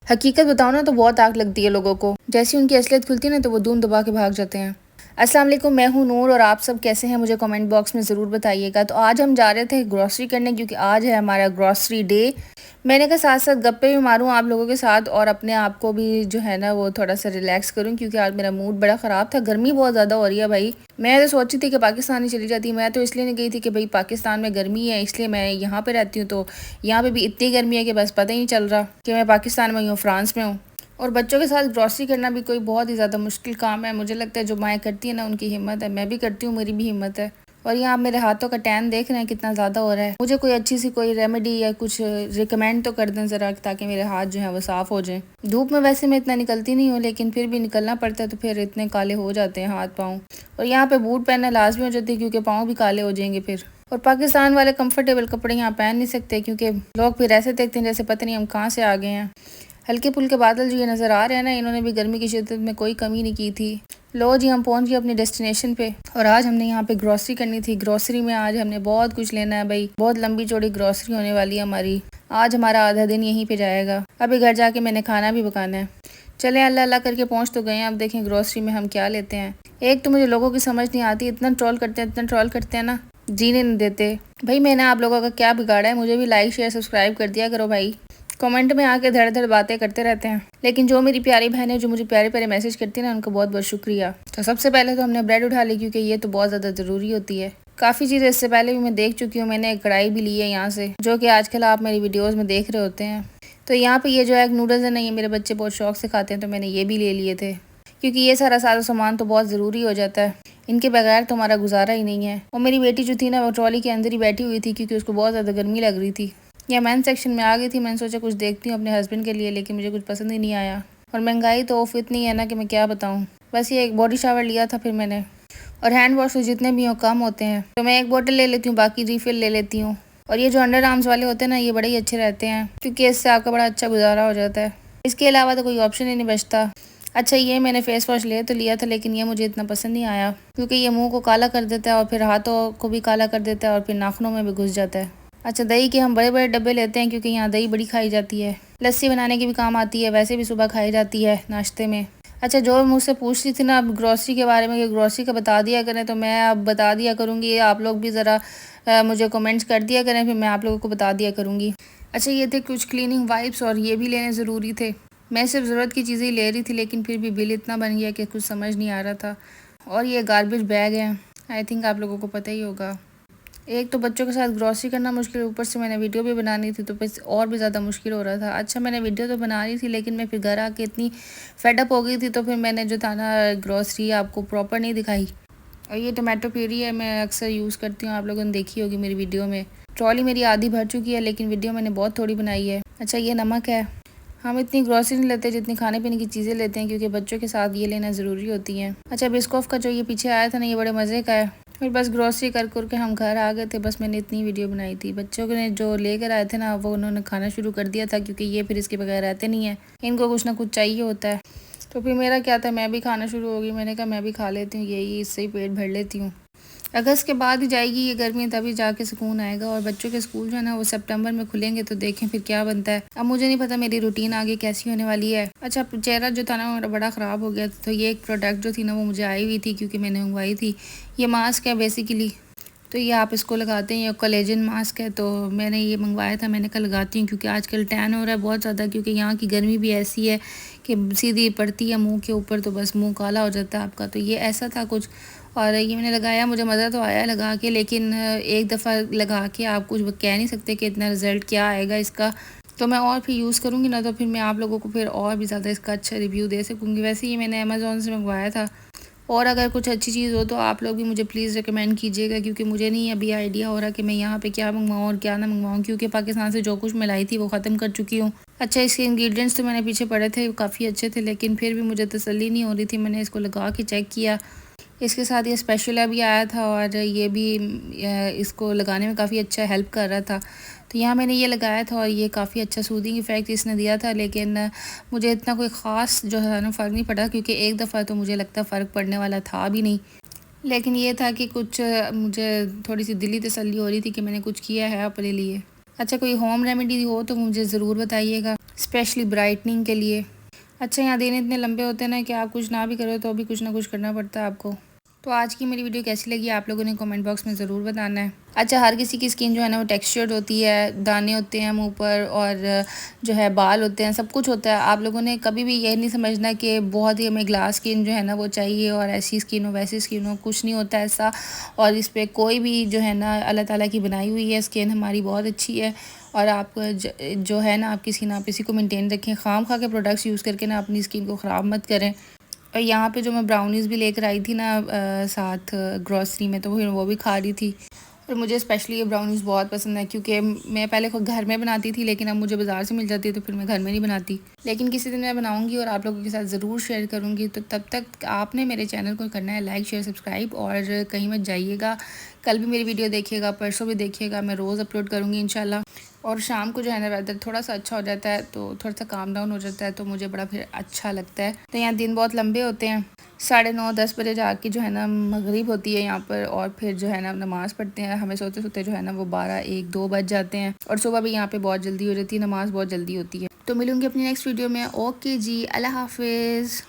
हकीकत बताओ ना तो बहुत आग लगती है लोगों को। जैसी उनकी असलियत खुलती है ना तो वो धूम दबा के भाग जाते हैं। अस्सलाम वालेकुम, मैं हूँ नूर और आप सब कैसे हैं मुझे कमेंट बॉक्स में ज़रूर बताइएगा। तो आज हम जा रहे थे ग्रॉसरी करने क्योंकि आज है हमारा ग्रॉसरी डे। मैंने कहा साथ साथ गप्पे भी मारूं आप लोगों के साथ और अपने आप को भी जो है ना वो थोड़ा सा रिलैक्स करूं क्योंकि आज मेरा मूड बड़ा ख़राब था। गर्मी बहुत ज़्यादा हो रही है भाई। मैं तो सोची थी कि पाकिस्तान ही चली जाती। मैं तो इसलिए नहीं गई थी कि भाई पाकिस्तान में गर्मी है इसलिए मैं यहाँ पर रहती हूँ, तो यहाँ पर भी इतनी गर्मी है कि बस पता ही नहीं चल रहा कि मैं पाकिस्तान में हूँ, फ्रांस में हूँ। और बच्चों के साथ ग्रॉसरी करना भी कोई बहुत ही ज़्यादा मुश्किल काम है। मुझे लगता है जो माएँ करती हैं ना उनकी हिम्मत है, मैं भी करती हूँ, मेरी भी हिम्मत है। और यहाँ आप मेरे हाथों का टैन देख रहे हैं कितना ज़्यादा हो रहा है। मुझे कोई अच्छी सी कोई रेमेडी या कुछ रिकमेंड तो कर दें ज़रा, ताकि मेरे हाथ जो है वो साफ़ हो जाएं। धूप में वैसे मैं इतना निकलती नहीं हूँ लेकिन फिर भी निकलना पड़ता है तो फिर इतने काले हो जाते हैं हाथ पाँव। और यहाँ पे बूट पहनना लाजमी हो जाती है क्योंकि पाँव भी काले हो जाएंगे फिर। और पाकिस्तान वाले कंफर्टेबल कपड़े यहाँ पहन नहीं सकते क्योंकि लोग फिर ऐसे देखते हैं जैसे पता नहीं हम कहाँ से आ गए हैं। हल्के फुल्के बादल जो ये नज़र आ रहे हैं ना, इन्होंने भी गर्मी की शिद्दत में कोई कमी नहीं की थी। लो जी, हम पहुंच गए अपनी डेस्टिनेशन पे और आज हमने यहाँ पे ग्रॉसरी करनी थी। ग्रॉसरी में आज हमने बहुत कुछ लेना है भाई, बहुत लंबी चौड़ी ग्रॉसरी होने वाली है हमारी। आज हमारा आधा दिन यहीं पे जाएगा। अभी घर जाके मैंने खाना भी पकाना है। चले अल्लाह अल्लाह करके पहुँच तो गए हैं। अब देखें ग्रॉसरी में हम क्या लेते हैं। एक तो मुझे लोगों की समझ नहीं आती, इतना ट्रोल करते हैं ना, जीने नहीं देते। भाई मैंने आप लोगों का क्या बिगाड़ा है? मुझे भी लाइक शेयर सब्सक्राइब कर दिया करो भाई। कमेंट में आके धड़ धड़ बातें करते रहते हैं, लेकिन जो मेरी प्यारी बहन है जो मुझे प्यारे प्यारे मैसेज करती है ना, उनको बहुत बहुत शुक्रिया। तो सबसे पहले तो हमने ब्रेड उठा ली क्योंकि ये तो बहुत ज़्यादा ज़रूरी होती है। काफ़ी चीज़ें इससे पहले भी मैं देख चुकी हूँ। मैंने एक कढ़ाई भी ली है यहाँ से, जो कि आजकल आप मेरी वीडियोज़ में देख रहे होते हैं। तो यहाँ पर ये जो है नूडल्स है ना, ये मेरे बच्चे बहुत शौक से खाते हैं, तो मैंने ये भी ले लिए थे क्योंकि ये सारा सामान तो बहुत ज़रूरी हो जाता है। इनके बगैर तो हमारा गुजारा ही नहीं है। और मेरी बेटी जो थी ना वो ट्रॉली के अंदर ही बैठी हुई थी क्योंकि उसको बहुत ज़्यादा गर्मी लग रही थी। या मैन सेक्शन में आ गई थी। मैंने सोचा कुछ देखती हूँ अपने हस्बैंड के लिए, लेकिन मुझे कुछ पसंद ही नहीं आया। और महंगाई तो ऑफ इतनी है ना कि मैं क्या बताऊँ। बस ये एक बॉडी शावर लिया था फिर मैंने। और हैंड वॉश तो जितने भी हो कम होते हैं, तो मैं एक बोतल ले लेती हूँ, बाकी रिफिल ले लेती हूँ। और ये जो अंडर आर्म्स वाले होते हैं ना, ये बड़े ही अच्छे रहते हैं क्योंकि इससे आपका बड़ा अच्छा गुजारा हो जाता है। इसके अलावा तो कोई ऑप्शन ही नहीं बचता। अच्छा, ये मैंने फेस वॉश ले तो लिया था लेकिन ये मुझे इतना पसंद नहीं आया क्योंकि ये मुंह को काला कर देता है और फिर हाथों को भी काला कर देता है और फिर नाखूनों में भी घुस जाता है। अच्छा, दही के हम बड़े बड़े डब्बे लेते हैं क्योंकि यहाँ दही बड़ी खाई जाती है। लस्सी बनाने की भी काम आती है, वैसे भी सुबह खाई जाती है नाश्ते में। अच्छा, जो मुझसे पूछ रही थी ना अब ग्रॉसरी के बारे में कि ग्रॉसरी का बता दिया करें, तो मैं अब बता दिया करूँगी। आप लोग भी ज़रा मुझे कमेंट्स कर दिया करें, फिर मैं आप लोगों को बता दिया करूँगी। अच्छा, ये थे कुछ क्लीनिंग वाइप्स और ये भी लेने ज़रूरी थे। मैं सिर्फ ज़रूरत की चीज़ें ही ले रही थी लेकिन फिर भी बिल इतना बन गया कि कुछ समझ नहीं आ रहा था। और ये गार्बेज बैग है, आई थिंक आप लोगों को पता ही होगा। एक तो बच्चों के साथ ग्रॉसरी करना मुश्किल, ऊपर से मैंने वीडियो भी बनानी थी तो बस और भी ज़्यादा मुश्किल हो रहा था। अच्छा, मैंने वीडियो तो बना रही थी लेकिन मैं फिर घर आके इतनी फेडअप हो गई थी तो फिर मैंने जो था ना ग्रॉसरी आपको प्रॉपर नहीं दिखाई। और ये टोमेटो प्यूरी है, मैं अक्सर यूज़ करती हूँ, आप लोगों ने देखी होगी मेरी वीडियो में। ट्रॉली मेरी आधी भर चुकी है लेकिन वीडियो मैंने बहुत थोड़ी बनाई है। अच्छा, ये नमक है। हम इतनी ग्रॉसरी नहीं लेते जितनी खाने पीने की चीज़ें लेते हैं क्योंकि बच्चों के साथ ये लेना ज़रूरी होती हैं। अच्छा, बिस्कॉफ का जो ये पीछे आया था ना, ये बड़े मज़े का है। फिर बस ग्रॉसरी कर के हम घर आ गए थे। बस मैंने इतनी वीडियो बनाई थी। बच्चों ने जो लेकर आए थे ना वो उन्होंने खाना शुरू कर दिया था क्योंकि ये फिर इसके बगैर रहते नहीं हैं, इनको कुछ ना कुछ चाहिए होता है। तो फिर मेरा क्या था, मैं भी खाना शुरू हो गई। मैंने कहा मैं भी खा लेती हूँ, यही इससे ही पेट भर लेती हूँ। अगस्त के बाद ही जाएगी ये गर्मी, तभी जाके सुकून आएगा। और बच्चों के स्कूल जो है ना वो सितंबर में खुलेंगे, तो देखें फिर क्या बनता है। अब मुझे नहीं पता मेरी रूटीन आगे कैसी होने वाली है। अच्छा, चेहरा जो था ना मेरा बड़ा ख़राब हो गया, तो ये एक प्रोडक्ट जो थी ना वो मुझे आई हुई थी क्योंकि मैंने मंगवाई थी। ये मास्क है बेसिकली, तो ये आप इसको लगाते हैं, ये कोलेजन मास्क है। तो मैंने ये मंगवाया था, मैंने कल लगाती हूँ क्योंकि आजकल टैन हो रहा है बहुत ज़्यादा क्योंकि यहाँ की गर्मी भी ऐसी है कि सीधी पड़ती है मुंह के ऊपर तो बस मुंह काला हो जाता है आपका। तो ये ऐसा था कुछ, और ये मैंने लगाया, मुझे मज़ा तो आया लगा के, लेकिन एक दफ़ा लगा के आप कुछ कह नहीं सकते कि इतना रिज़ल्ट क्या आएगा इसका। तो मैं और फिर यूज़ करूँगी ना तो फिर मैं आप लोगों को फिर और भी ज़्यादा इसका अच्छा रिव्यू दे सकूँगी। वैसे ही मैंने अमेज़ोन से मंगवाया था। और अगर कुछ अच्छी चीज़ हो तो आप लोग भी मुझे प्लीज़ रिकमेंड कीजिएगा क्योंकि मुझे नहीं अभी आइडिया हो रहा कि मैं यहाँ पे क्या मंगवाऊँ और क्या ना मंगवाऊँ, क्योंकि पाकिस्तान से जो कुछ मैं लाई थी वो ख़त्म कर चुकी हूँ। अच्छा, इसके इंग्रेडिएंट्स तो मैंने पीछे पढ़े थे, काफ़ी अच्छे थे, लेकिन फिर भी मुझे तसल्ली नहीं हो रही थी। मैंने इसको लगा के चेक किया, इसके साथ ये स्पेशल भी आया था और ये भी इसको लगाने में काफ़ी अच्छा हेल्प कर रहा था। तो यहाँ मैंने ये लगाया था और ये काफ़ी अच्छा सूदिंग इफ़ेक्ट इसने दिया था, लेकिन मुझे इतना कोई ख़ास जो है ना फ़र्क नहीं पड़ा क्योंकि एक दफ़ा तो मुझे लगता फ़र्क पड़ने वाला था भी नहीं। लेकिन ये था कि कुछ मुझे थोड़ी सी दिली तसल्ली हो रही थी कि मैंने कुछ किया है अपने लिए। अच्छा, कोई होम रेमेडी हो तो मुझे ज़रूर बताइएगा, स्पेशली ब्राइटनिंग के लिए। अच्छा, यहाँ दिन इतने लंबे होते हैं ना कि आप कुछ ना भी करो तो भी कुछ ना कुछ करना पड़ता है आपको। तो आज की मेरी वीडियो कैसी लगी आप लोगों ने कमेंट बॉक्स में ज़रूर बताना है। अच्छा, हर किसी की स्किन जो है ना वो टेक्सचर्ड होती है, दाने होते हैं मुंह पर और जो है बाल होते हैं, सब कुछ होता है। आप लोगों ने कभी भी ये नहीं समझना कि बहुत ही हमें ग्लास स्किन जो है ना वो चाहिए और ऐसी स्किन हो वैसी स्किन हो, कुछ नहीं होता ऐसा। और इस पर कोई भी जो है ना अल्लाह ताला की बनाई हुई है, स्किन हमारी बहुत अच्छी है। और आप जो है ना आपकी स्किन आप इसी को मेंटेन रखें, खाम खा के प्रोडक्ट्स यूज़ करके ना अपनी स्किन को ख़राब मत करें। और यहाँ पे जो मैं ब्राउनीज़ भी लेकर आई थी ना साथ ग्रॉसरी में, तो फिर वो भी खा रही थी। और मुझे स्पेशली ये ब्राउनीज़ बहुत पसंद है क्योंकि मैं पहले खुद घर में बनाती थी, लेकिन अब मुझे बाज़ार से मिल जाती है तो फिर मैं घर में नहीं बनाती। लेकिन किसी दिन मैं बनाऊंगी और आप लोगों के साथ ज़रूर शेयर करूंगी। तो तब तक आपने मेरे चैनल को करना है लाइक शेयर सब्सक्राइब, और कहीं मत जाइएगा। कल भी मेरी वीडियो देखिएगा, परसों भी देखिएगा, मैं रोज़ अपलोड करूँगी इंशाल्लाह। और शाम को जो है ना वेदर थोड़ा सा अच्छा हो जाता है तो थोड़ा सा काम डाउन हो जाता है, तो मुझे बड़ा फिर अच्छा लगता है। तो यहाँ दिन बहुत लंबे होते हैं, 9:30-10 बजे जाके जो है ना मगरिब होती है यहाँ पर, और फिर जो है ना नमाज पढ़ते हैं। हमें सोते सोते जो है ना वो 12-1-2 बज जाते हैं। और सुबह भी यहाँ पे बहुत जल्दी हो जाती है, नमाज बहुत जल्दी होती है। तो मिलूंगी अपनी नेक्स्ट वीडियो में। ओके जी, अल्लाह हाफिज़।